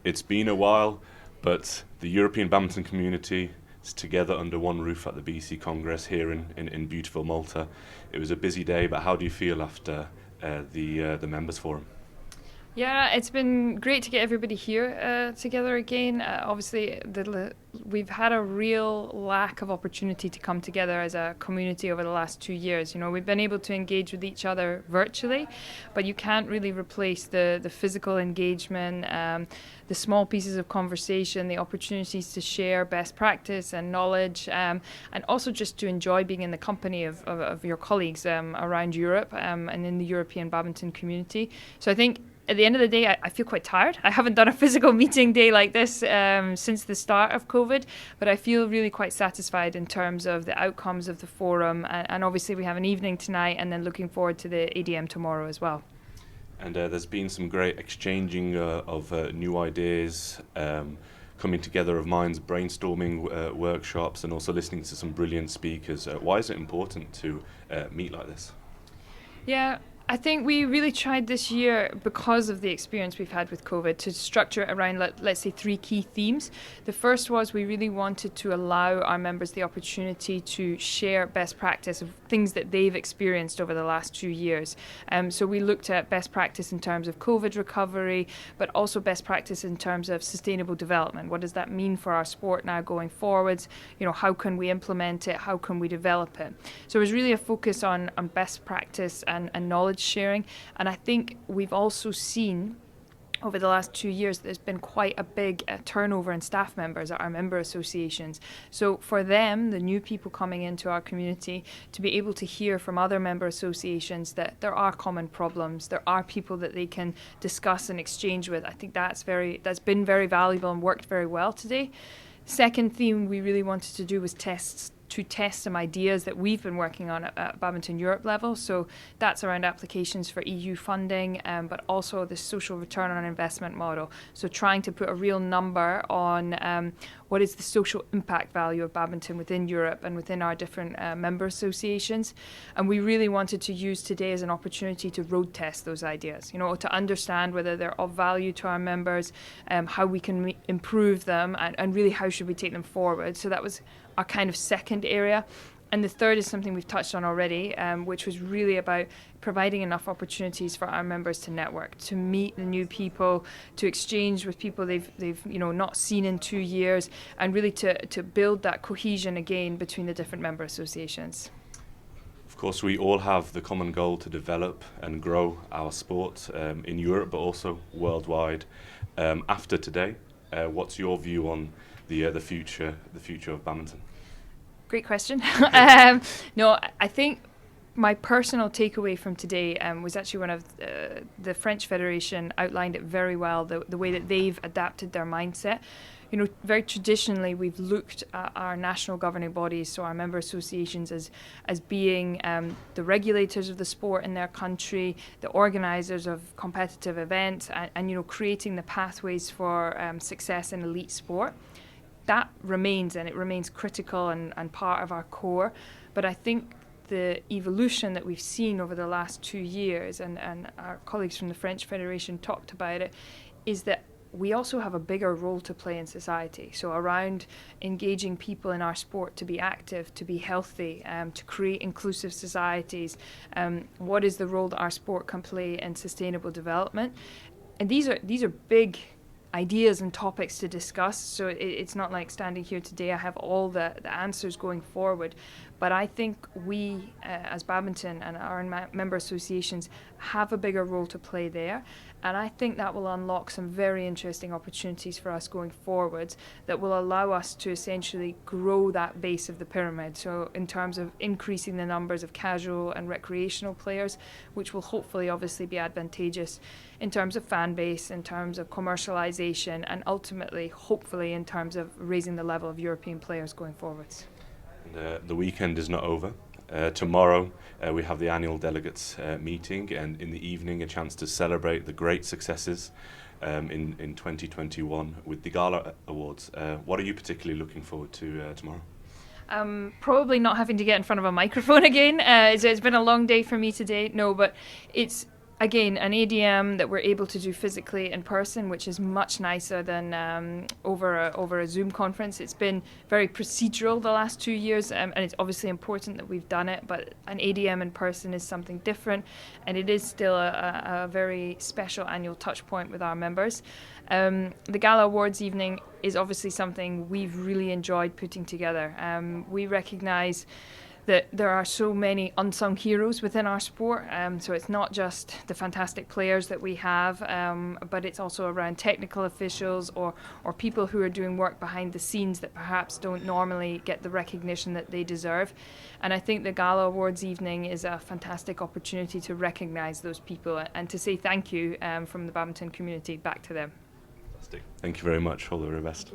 It's been a while, but the European badminton community is together under one roof at the BEC Congress here in beautiful Malta. It was a busy day, but how do you feel after the members forum? Yeah, it's been great to get everybody here together again. Obviously, we've had a real lack of opportunity to come together as a community over the last 2 years. You know, we've been able to engage with each other virtually, but you can't really replace the physical engagement, the small pieces of conversation, the opportunities to share best practice and knowledge, and also just to enjoy being in the company of your colleagues around Europe and in the European badminton community. So I think at the end of the day, I feel quite tired. I haven't done a physical meeting day like this since the start of COVID, but I feel really quite satisfied in terms of the outcomes of the forum. And obviously, we have an evening tonight, and then looking forward to the ADM tomorrow as well. And there's been some great exchanging of new ideas, coming together of minds, brainstorming workshops, and also listening to some brilliant speakers. Why is it important to meet like this? Yeah, I think we really tried this year, because of the experience we've had with COVID, to structure it around, let's say, three key themes. The first was we really wanted to allow our members the opportunity to share best practice of things that they've experienced over the last 2 years. So we looked at best practice in terms of COVID recovery, but also best practice in terms of sustainable development. What does that mean for our sport now going forwards? You know, how can we implement it? How can we develop it? So it was really a focus on best practice and knowledge sharing. And I think we've also seen over the last 2 years, there's been quite a big turnover in staff members at our member associations. So for them, the new people coming into our community, to be able to hear from other member associations that there are common problems, there are people that they can discuss and exchange with, I think that's been very valuable and worked very well today. Second theme we really wanted to do was test some ideas that we've been working on at Badminton Europe level. So that's around applications for EU funding, but also the social return on investment model. So trying to put a real number on what is the social impact value of badminton within Europe and within our different member associations. And we really wanted to use today as an opportunity to road test those ideas, you know, to understand whether they're of value to our members, how we can improve them, and really how should we take them forward. So that was our kind of second area. And the third is something we've touched on already, which was really about providing enough opportunities for our members to network, to meet the new people, to exchange with people they've not seen in 2 years, and really to build that cohesion again between the different member associations. Of course, we all have the common goal to develop and grow our sport in Europe, but also worldwide. After today, what's your view on the future of badminton? Great question. No, I think my personal takeaway from today was actually one of the French Federation outlined it very well, the way that they've adapted their mindset. You know, very traditionally, we've looked at our national governing bodies, so our member associations, as being the regulators of the sport in their country, the organisers of competitive events, and creating the pathways for success in elite sport. That remains, and it remains critical and part of our core. But I think the evolution that we've seen over the last 2 years, and our colleagues from the French Federation talked about it, is that we also have a bigger role to play in society. So around engaging people in our sport to be active, to be healthy, to create inclusive societies. What is the role that our sport can play in sustainable development? And these are big ideas and topics to discuss. So it's not like standing here today I have all the answers going forward. But I think we, as badminton and our member associations, have a bigger role to play there. And I think that will unlock some very interesting opportunities for us going forwards that will allow us to essentially grow that base of the pyramid. So in terms of increasing the numbers of casual and recreational players, which will hopefully obviously be advantageous in terms of fan base, in terms of commercialization, and ultimately, hopefully, in terms of raising the level of European players going forwards. The weekend is not over. Tomorrow we have the annual delegates meeting, and in the evening a chance to celebrate the great successes in 2021 with the Gala Awards. What are you particularly looking forward to tomorrow? Probably not having to get in front of a microphone again. It's been a long day for me today. No, but it's Again, an ADM that we're able to do physically in person, which is much nicer than over a Zoom conference. It's been very procedural the last 2 years, and it's obviously important that we've done it, but an ADM in person is something different, and it is still a very special annual touch point with our members. The Gala Awards evening is obviously something we've really enjoyed putting together. We recognise that there are so many unsung heroes within our sport, so it's not just the fantastic players that we have, but it's also around technical officials or people who are doing work behind the scenes that perhaps don't normally get the recognition that they deserve. And I think the Gala Awards evening is a fantastic opportunity to recognise those people and to say thank you from the badminton community back to them. Fantastic. Thank you very much. All the very best.